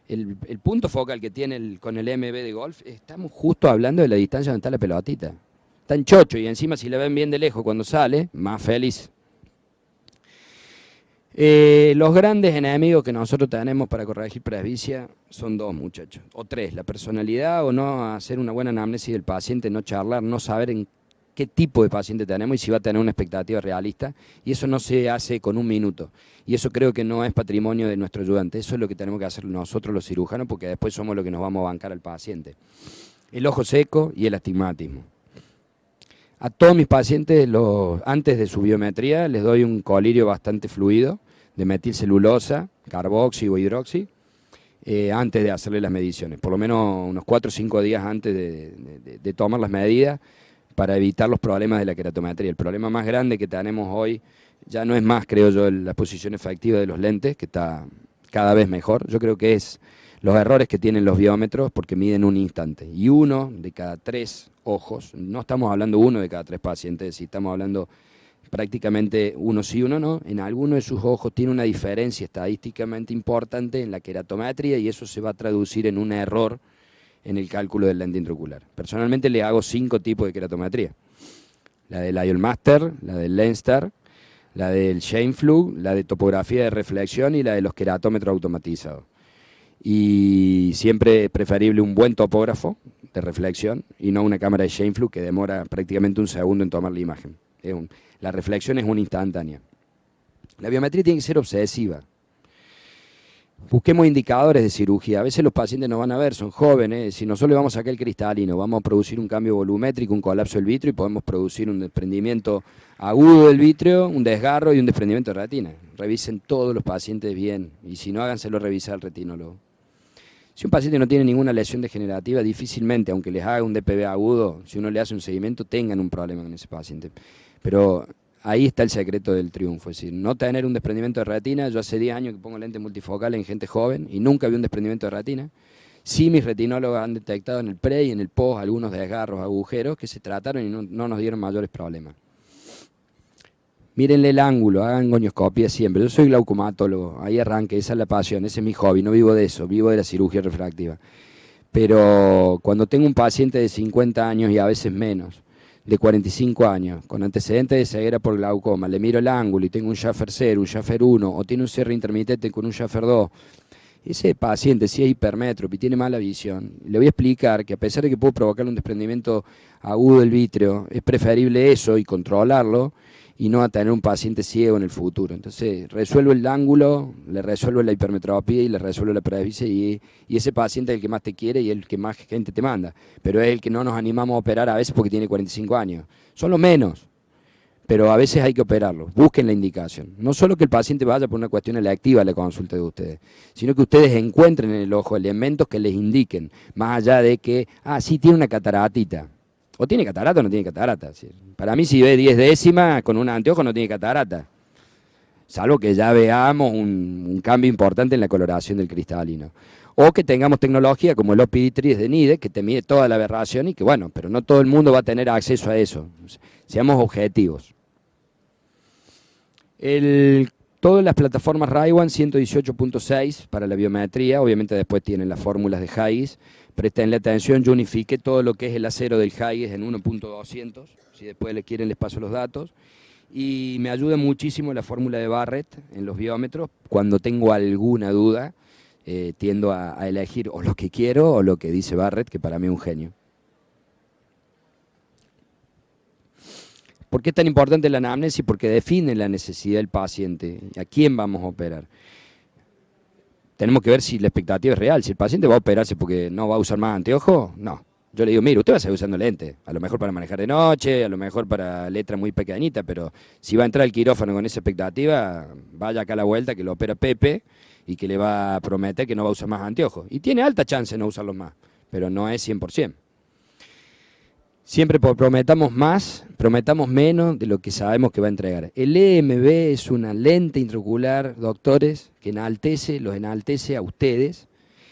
El punto focal que tiene con el MB de golf, estamos justo hablando de la distancia donde está la pelotita. Está en chocho y encima si la ven bien de lejos cuando sale, más feliz. Los grandes enemigos que nosotros tenemos para corregir presbicia son 2, muchachos, o 3, la personalidad o no hacer una buena anamnesis del paciente, no charlar, no saber en qué tipo de paciente tenemos y si va a tener una expectativa realista, y eso no se hace con un minuto, y eso creo que no es patrimonio de nuestro ayudante, eso es lo que tenemos que hacer nosotros los cirujanos, porque después somos los que nos vamos a bancar al paciente. El ojo seco y el astigmatismo. A todos mis pacientes, antes de su biometría, les doy un colirio bastante fluido, de metilcelulosa, carboxi o hidroxi, antes de hacerle las mediciones, por lo menos unos 4 o 5 días antes de tomar las medidas para evitar los problemas de la queratometría. El problema más grande que tenemos hoy ya no es más, creo yo, la posición efectiva de los lentes, que está cada vez mejor. Yo creo que es los errores que tienen los biómetros porque miden un instante. Y 1 de cada 3 ojos, no estamos hablando 1 de cada 3 pacientes, si estamos hablando prácticamente uno sí, uno no, en alguno de sus ojos tiene una diferencia estadísticamente importante en la queratometría y eso se va a traducir en un error en el cálculo del lente intraocular. Personalmente le hago 5 tipos de queratometría. La del IOLMaster, la del Lenstar, la del Scheimpflug, la de topografía de reflexión y la de los queratómetros automatizados. Y siempre es preferible un buen topógrafo de reflexión y no una cámara de Scheimpflug que demora prácticamente un segundo en tomar la imagen. La reflexión es una instantánea. La biometría tiene que ser obsesiva. Busquemos indicadores de cirugía. A veces los pacientes no van a ver, son jóvenes. Si nosotros le vamos a sacar el cristalino, vamos a producir un cambio volumétrico, un colapso del vítreo y podemos producir un desprendimiento agudo del vítreo, un desgarro y un desprendimiento de retina. Revisen todos los pacientes bien y si no, háganselo revisar al retinólogo. Si un paciente no tiene ninguna lesión degenerativa, difícilmente, aunque les haga un DPB agudo, si uno le hace un seguimiento, tengan un problema con ese paciente. Pero ahí está el secreto del triunfo, es decir, no tener un desprendimiento de retina. Yo hace 10 años que pongo lente multifocal en gente joven y nunca vi un desprendimiento de retina. Sí, mis retinólogos han detectado en el pre y en el post algunos desgarros, agujeros que se trataron y no nos dieron mayores problemas. Mírenle el ángulo, hagan gonioscopia siempre. Yo soy glaucomatólogo, ahí arranque, esa es la pasión, ese es mi hobby, no vivo de eso, vivo de la cirugía refractiva. Pero cuando tengo un paciente de 50 años y a veces menos, de 45 años, con antecedentes de ceguera por glaucoma, le miro el ángulo y tengo un Schaffer 0, un Schaffer 1, o tiene un cierre intermitente con un Schaffer 2, ese paciente, si es hipermétrope y tiene mala visión, le voy a explicar que a pesar de que puedo provocar un desprendimiento agudo del vítreo, es preferible eso y controlarlo, y no a tener un paciente ciego en el futuro. Entonces, resuelvo el ángulo, le resuelvo la hipermetropía y le resuelvo la presbicia y ese paciente es el que más te quiere y el que más gente te manda. Pero es el que no nos animamos a operar a veces porque tiene 45 años. Son los menos, pero a veces hay que operarlo. Busquen la indicación. No solo que el paciente vaya por una cuestión electiva a la consulta de ustedes, sino que ustedes encuentren en el ojo elementos que les indiquen, más allá de que, sí tiene una cataratita. O tiene catarata o no tiene catarata. Para mí, si ve 10 décimas con un anteojo, no tiene catarata. Salvo que ya veamos un cambio importante en la coloración del cristalino. O que tengamos tecnología como el OPI-3 de NIDE, que te mide toda la aberración y que, bueno, pero no todo el mundo va a tener acceso a eso. Seamos objetivos. Todas las plataformas Ray-Ban 118.6 para la biometría, obviamente después tienen las fórmulas de Haggis. Prestenle atención, yo unifiqué todo lo que es el acero del Haggis en 1.200, si después le quieren les paso los datos. Y me ayuda muchísimo la fórmula de Barrett en los biómetros. Cuando tengo alguna duda, tiendo a elegir o lo que quiero o lo que dice Barrett, que para mí es un genio. ¿Por qué es tan importante la anamnesis? Porque define la necesidad del paciente, a quién vamos a operar. Tenemos que ver si la expectativa es real. Si el paciente va a operarse porque no va a usar más anteojos, no. Yo le digo, mire, usted va a seguir usando lentes, a lo mejor para manejar de noche, a lo mejor para letra muy pequeñita, pero si va a entrar al quirófano con esa expectativa, vaya acá a la vuelta que lo opera Pepe y que le va a prometer que no va a usar más anteojos. Y tiene alta chance de no usarlos más, pero no es 100%. Siempre prometamos más, prometamos menos de lo que sabemos que va a entregar. El EMB es una lente intraocular, doctores, que los enaltece a ustedes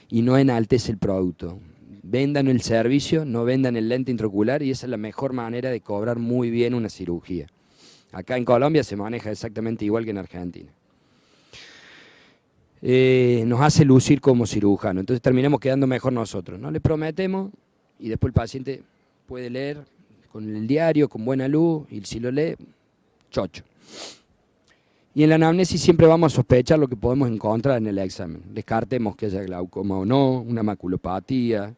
y no enaltece el producto. Vendan el servicio, no vendan el lente intraocular y esa es la mejor manera de cobrar muy bien una cirugía. Acá en Colombia se maneja exactamente igual que en Argentina. Nos hace lucir como cirujano, entonces terminamos quedando mejor nosotros. No le prometemos y después el paciente puede leer con el diario, con buena luz, y si lo lee, chocho. Y en la anamnesis siempre vamos a sospechar lo que podemos encontrar en el examen. Descartemos que haya glaucoma o no, una maculopatía,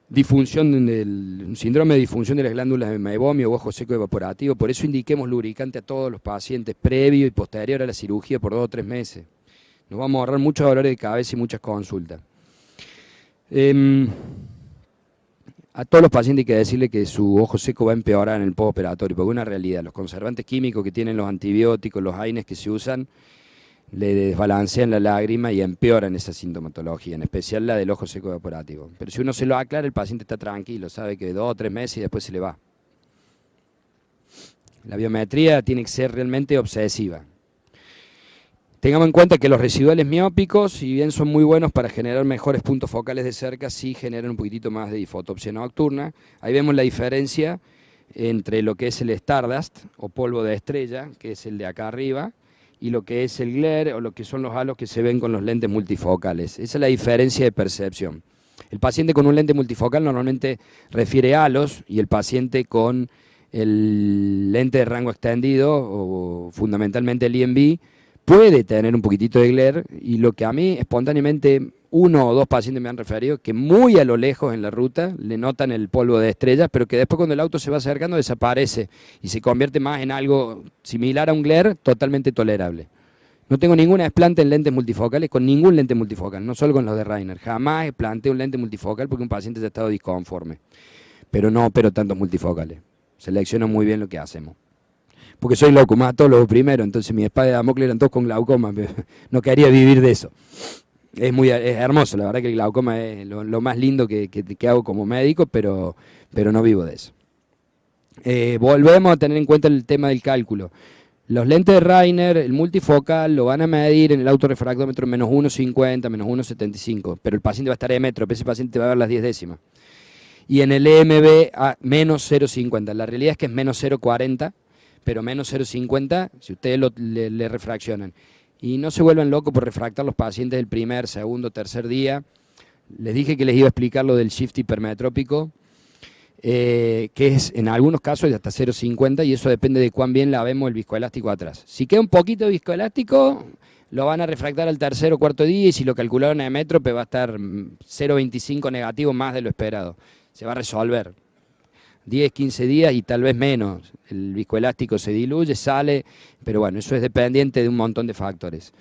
un síndrome de disfunción de las glándulas de meiomio o ojo seco evaporativo. Por eso indiquemos lubricante a todos los pacientes previo y posterior a la cirugía por 2 o 3 meses. Nos vamos a ahorrar muchos dolores de cabeza y muchas consultas. A todos los pacientes hay que decirle que su ojo seco va a empeorar en el postoperatorio, porque es una realidad. Los conservantes químicos que tienen los antibióticos, los AINES que se usan, le desbalancean la lágrima y empeoran esa sintomatología, en especial la del ojo seco evaporativo. Pero si uno se lo aclara, el paciente está tranquilo, sabe que 2 o 3 meses y después se le va. La biometría tiene que ser realmente obsesiva. Tengamos en cuenta que los residuales miópicos, si bien son muy buenos para generar mejores puntos focales de cerca, sí generan un poquitito más de difotopsia nocturna. Ahí vemos la diferencia entre lo que es el Stardust o polvo de estrella, que es el de acá arriba, y lo que es el glare o lo que son los halos que se ven con los lentes multifocales. Esa es la diferencia de percepción. El paciente con un lente multifocal normalmente refiere halos y el paciente con el lente de rango extendido o fundamentalmente el EMB puede tener un poquitito de glare y lo que a mí espontáneamente 1 o 2 pacientes me han referido que muy a lo lejos en la ruta le notan el polvo de estrellas, pero que después cuando el auto se va acercando desaparece y se convierte más en algo similar a un glare totalmente tolerable. No tengo ninguna desplante en lentes multifocales con ningún lente multifocal, no solo con los de Reiner. Jamás planteé un lente multifocal porque un paciente ha estado disconforme, pero no opero tantos multifocales. Selecciono muy bien lo que hacemos. Porque soy glaucomatólogo primero, entonces mi espada de Damocles eran todos con glaucoma, no quería vivir de eso. Es hermoso, la verdad que el glaucoma es lo más lindo que hago como médico, pero no vivo de eso. Volvemos a tener en cuenta el tema del cálculo. Los lentes de Reiner, el multifocal, lo van a medir en el autorrefractómetro menos 1,50, menos 1,75, pero el paciente va a estar emétrope, ese paciente va a ver las 10 décimas. Y en el EMB a menos 0,50, la realidad es que es menos 0,40, pero menos 0,50 si ustedes le refraccionan. Y no se vuelvan locos por refractar los pacientes del primer, segundo, tercer día. Les dije que les iba a explicar lo del shift hipermetrópico, que es en algunos casos de hasta 0,50 y eso depende de cuán bien lavemos el viscoelástico atrás. Si queda un poquito de viscoelástico, lo van a refractar al tercer o cuarto día y si lo calcularon en emétrope va a estar 0,25 negativo más de lo esperado. Se va a resolver. 10, 15 días y tal vez menos. El viscoelástico se diluye, sale, pero bueno, eso es dependiente de un montón de factores.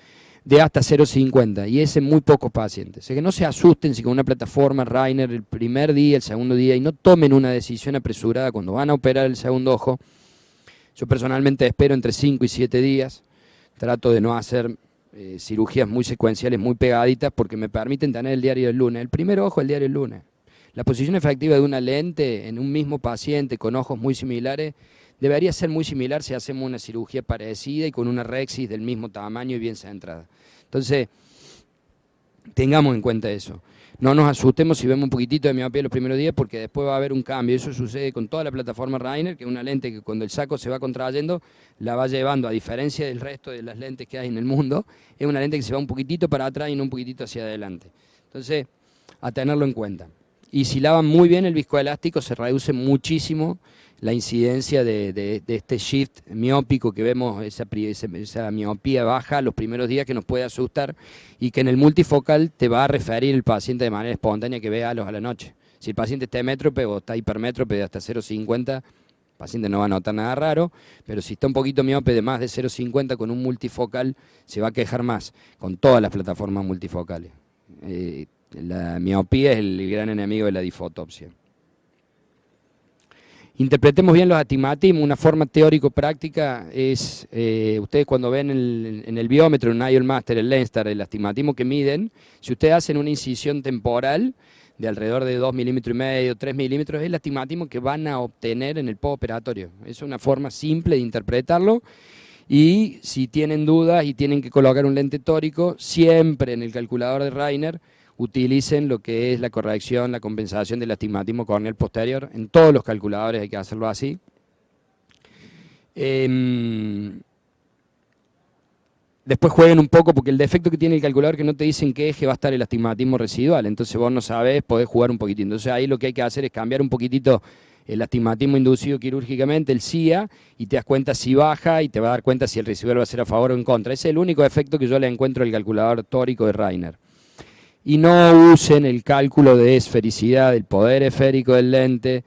De hasta 0,50 y es en muy pocos pacientes. O sea que no se asusten si con una plataforma Reiner el primer día, el segundo día y no tomen una decisión apresurada cuando van a operar el segundo ojo. Yo personalmente espero entre 5 y 7 días. Trato de no hacer cirugías muy secuenciales, muy pegaditas, porque me permiten tener el diario del lunes. El primer ojo, el diario del lunes. La posición efectiva de una lente en un mismo paciente con ojos muy similares debería ser muy similar si hacemos una cirugía parecida y con una rexis del mismo tamaño y bien centrada. Entonces, tengamos en cuenta eso. no nos asustemos si vemos un poquitito de miopía los primeros días, porque después va a haber un cambio. Eso sucede con toda la plataforma Reiner, que es una lente que cuando el saco se va contrayendo, la va llevando, a diferencia del resto de las lentes que hay en el mundo, es una lente que se va un poquitito para atrás y no un poquitito hacia adelante. Entonces, a tenerlo en cuenta. Y si lavan muy bien el viscoelástico, se reduce muchísimo la incidencia de este shift miópico que vemos, esa miopía baja los primeros días que nos puede asustar y que en el multifocal te va a referir el paciente de manera espontánea que vea halos a la noche. Si el paciente está hemétrope o está hipermétrope de hasta 0,50, el paciente no va a notar nada raro, pero si está un poquito miope de más de 0,50 con un multifocal, se va a quejar más con todas las plataformas multifocales. La miopía es el gran enemigo de la difotopsia. Interpretemos bien los astigmatismos. Una forma teórico-práctica es, ustedes cuando ven en el biómetro, en IOL Master, el Lenstar, el astigmatismo que miden, si ustedes hacen una incisión temporal de alrededor de 2,5 milímetros, 3 milímetros, es el astigmatismo que van a obtener en el postoperatorio. Es una forma simple de interpretarlo. Y si tienen dudas y tienen que colocar un lente tórico, siempre en el calculador de Reiner utilicen lo que es la corrección, la compensación del astigmatismo corneal posterior. En todos los calculadores hay que hacerlo así. Después jueguen un poco, porque el defecto que tiene el calculador es que no te dicen qué eje va a estar el astigmatismo residual, entonces vos no sabés, podés jugar un poquitito. Entonces ahí lo que hay que hacer es cambiar un poquitito el astigmatismo inducido quirúrgicamente, el CIA, y te das cuenta si baja y te va a dar cuenta si el residual va a ser a favor o en contra. Ese es el único efecto que yo le encuentro al calculador tórico de Reiner. Y no usen el cálculo de esfericidad, del poder esférico del lente,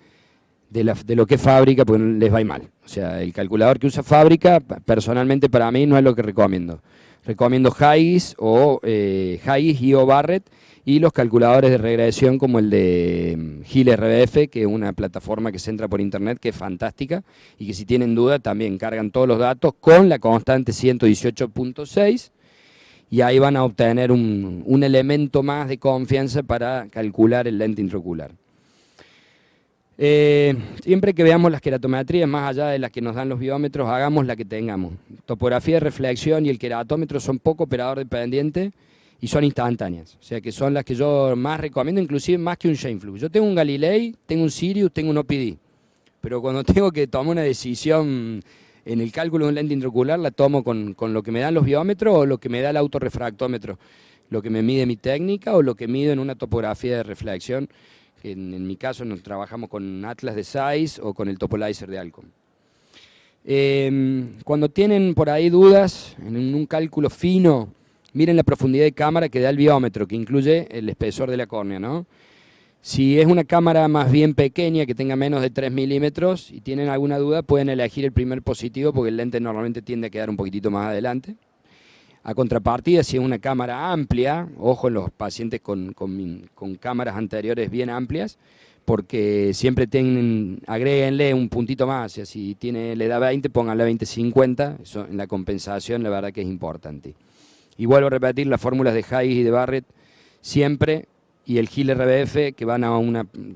de lo que es fábrica, porque les va a ir mal. O sea, el calculador que usa fábrica, personalmente para mí no es lo que recomiendo. Recomiendo Haigis y o Barrett, y los calculadores de regresión como el de Gil RBF, que es una plataforma que se entra por internet, que es fantástica, y que si tienen duda también cargan todos los datos con la constante 118.6, y ahí van a obtener un elemento más de confianza para calcular el lente intraocular. Siempre que veamos las queratometrías, más allá de las que nos dan los biómetros, hagamos la que tengamos. Topografía de reflexión y el queratómetro son poco operador dependiente y son instantáneas. O sea que son las que yo más recomiendo, inclusive más que un Scheimpflug. Yo tengo un Galilei, tengo un Sirius, tengo un OPD. Pero cuando tengo que tomar una decisión en el cálculo de un lente intraocular, la tomo con lo que me dan los biómetros o lo que me da el autorrefractómetro. Lo que me mide mi técnica o lo que mido en una topografía de reflexión. En mi caso nos trabajamos con Atlas de Zeiss o con el Topolizer de Alcom. Cuando tienen por ahí dudas en un cálculo fino, miren la profundidad de cámara que da el biómetro, que incluye el espesor de la córnea, ¿no? Si es una cámara más bien pequeña, que tenga menos de 3 milímetros, y tienen alguna duda, pueden elegir el primer positivo, porque el lente normalmente tiende a quedar un poquitito más adelante. A contrapartida, si es una cámara amplia, ojo en los pacientes con cámaras anteriores bien amplias, porque siempre agréguenle un puntito más, o sea, si le da 20, pónganle 20-50, eso en la compensación la verdad que es importante. Y vuelvo a repetir las fórmulas de Haigis y de Barrett, siempre, y el Gil RBF, que van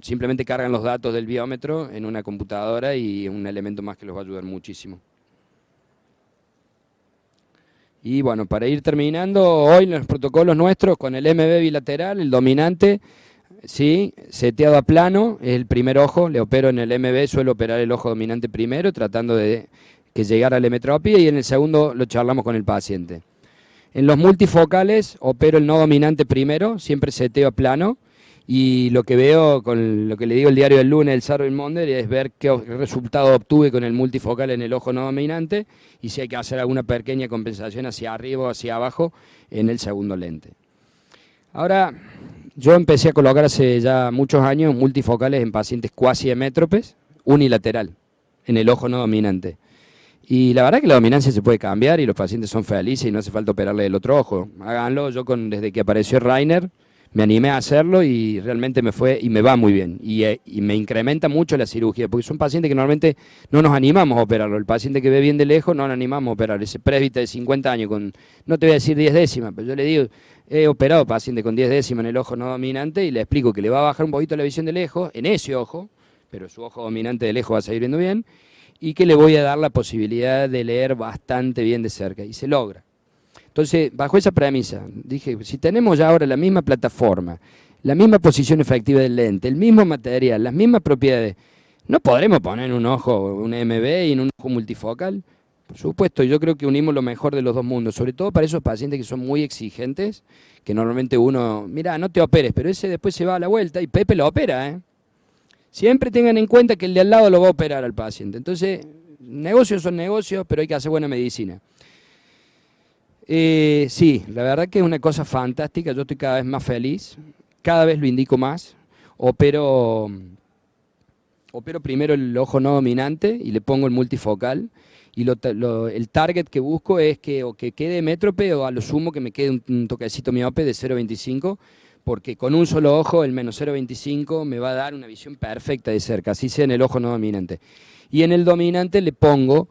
simplemente cargan los datos del biómetro en una computadora y un elemento más que los va a ayudar muchísimo. Y bueno, para ir terminando, hoy en los protocolos nuestros, con el MB bilateral, el dominante, ¿sí? Seteado a plano, es el primer ojo, le opero en el MB, suelo operar el ojo dominante primero, tratando de que llegara a la hemetropía, y en el segundo lo charlamos con el paciente. En los multifocales, opero el no dominante primero, siempre seteo a plano, y lo que veo, con lo que le digo el diario del lunes, el Sarro y el Monder, es ver qué resultado obtuve con el multifocal en el ojo no dominante y si hay que hacer alguna pequeña compensación hacia arriba o hacia abajo en el segundo lente. Ahora, yo empecé a colocar hace ya muchos años multifocales en pacientes cuasi hemétropes, unilateral, en el ojo no dominante. Y la verdad que la dominancia se puede cambiar y los pacientes son felices y no hace falta operarle el otro ojo. Háganlo, yo desde que apareció Reiner me animé a hacerlo y realmente me fue y me va muy bien. Y me incrementa mucho la cirugía, porque son pacientes que normalmente no nos animamos a operarlo. El paciente que ve bien de lejos no nos animamos a operar. Ese presbítero de 50 años, no te voy a decir 10 décimas, pero yo le digo, he operado paciente con 10 décimas en el ojo no dominante y le explico que le va a bajar un poquito la visión de lejos, en ese ojo, pero su ojo dominante de lejos va a seguir viendo bien, y que le voy a dar la posibilidad de leer bastante bien de cerca, y se logra. Entonces, bajo esa premisa, dije, si tenemos ya ahora la misma plataforma, la misma posición efectiva del lente, el mismo material, las mismas propiedades, ¿no podremos poner en un ojo un MB y en un ojo multifocal? Por supuesto, yo creo que unimos lo mejor de los dos mundos, sobre todo para esos pacientes que son muy exigentes, que normalmente uno, mira, no te operes, pero ese después se va a la vuelta y Pepe lo opera, ¿eh? Siempre tengan en cuenta que el de al lado lo va a operar al paciente. Entonces, negocios son negocios, pero hay que hacer buena medicina. Sí, la verdad que es una cosa fantástica, yo estoy cada vez más feliz, cada vez lo indico más, opero, opero primero el ojo no dominante y le pongo el multifocal, y el target que busco es que o que quede métrope o a lo sumo que me quede un toquecito miope de 0,25, porque con un solo ojo el menos 0,25 me va a dar una visión perfecta de cerca, así sea en el ojo no dominante. Y en el dominante le pongo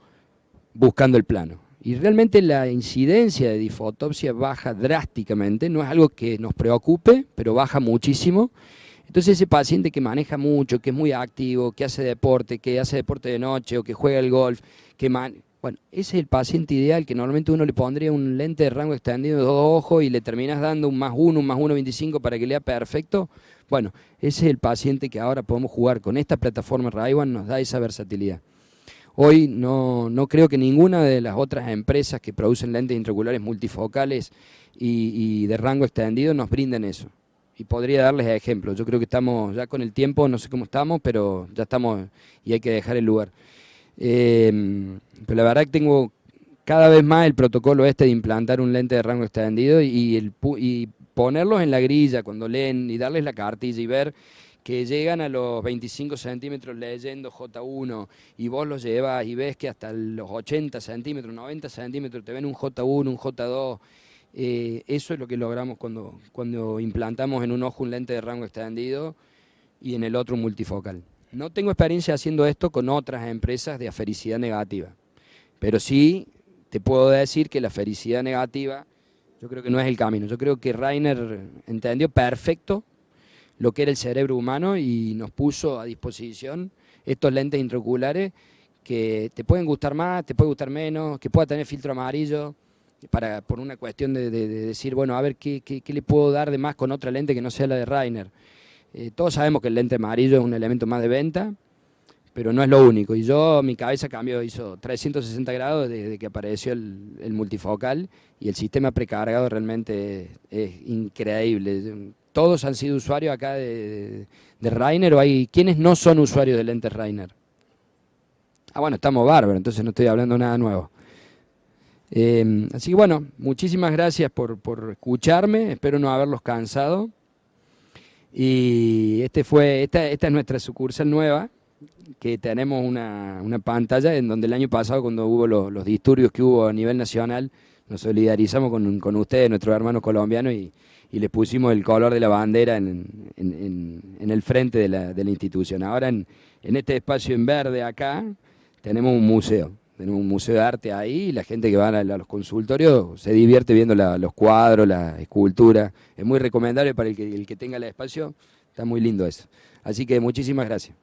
buscando el plano. Y realmente la incidencia de difotopsia baja drásticamente, no es algo que nos preocupe, pero baja muchísimo. Entonces ese paciente que maneja mucho, que es muy activo, que hace deporte de noche o que juega el golf, bueno, ese es el paciente ideal que normalmente uno le pondría un lente de rango extendido de 2 ojos y le terminas dando un +1, un +1,25 para que lea perfecto. Bueno, ese es el paciente que ahora podemos jugar con esta plataforma Ray-Ban, nos da esa versatilidad. Hoy no creo que ninguna de las otras empresas que producen lentes intraoculares multifocales y de rango extendido nos brinden eso. Y podría darles ejemplos. Yo creo que estamos ya con el tiempo, no sé cómo estamos, pero ya estamos y hay que dejar el lugar. Pero la verdad que tengo cada vez más el protocolo este de implantar un lente de rango extendido y ponerlos en la grilla cuando leen y darles la cartilla y ver que llegan a los 25 centímetros leyendo J1 y vos los llevas y ves que hasta los 80 centímetros, 90 centímetros te ven un J1, un J2. Eso es lo que logramos cuando implantamos en un ojo un lente de rango extendido y en el otro un multifocal. No tengo experiencia haciendo esto con otras empresas de afericidad negativa, pero sí te puedo decir que la afericidad negativa yo creo que no es el camino. Yo creo que Rainer entendió perfecto lo que era el cerebro humano y nos puso a disposición estos lentes intraoculares que te pueden gustar más, te puede gustar menos, que pueda tener filtro amarillo, por una cuestión de decir, bueno, a ver qué le puedo dar de más con otra lente que no sea la de Rainer. Todos sabemos que el lente amarillo es un elemento más de venta, pero no es lo único. Y mi cabeza cambió, hizo 360 grados desde que apareció el multifocal y el sistema precargado realmente es increíble. ¿Todos han sido usuarios acá de Rainer o hay quienes no son usuarios de lentes Rainer? Ah, bueno, estamos bárbaros, entonces no estoy hablando nada nuevo. Así que bueno, muchísimas gracias por escucharme, espero no haberlos cansado. Y esta es nuestra sucursal nueva, que tenemos una pantalla en donde el año pasado, cuando hubo los disturbios que hubo a nivel nacional, nos solidarizamos con ustedes, nuestros hermanos colombianos, y les pusimos el color de la bandera en el frente de la institución. Ahora en este espacio en verde acá tenemos un museo. Tenemos un museo de arte ahí y la gente que va a los consultorios se divierte viendo los cuadros, las esculturas. Es muy recomendable para el que tenga el espacio. Está muy lindo eso. Así que muchísimas gracias.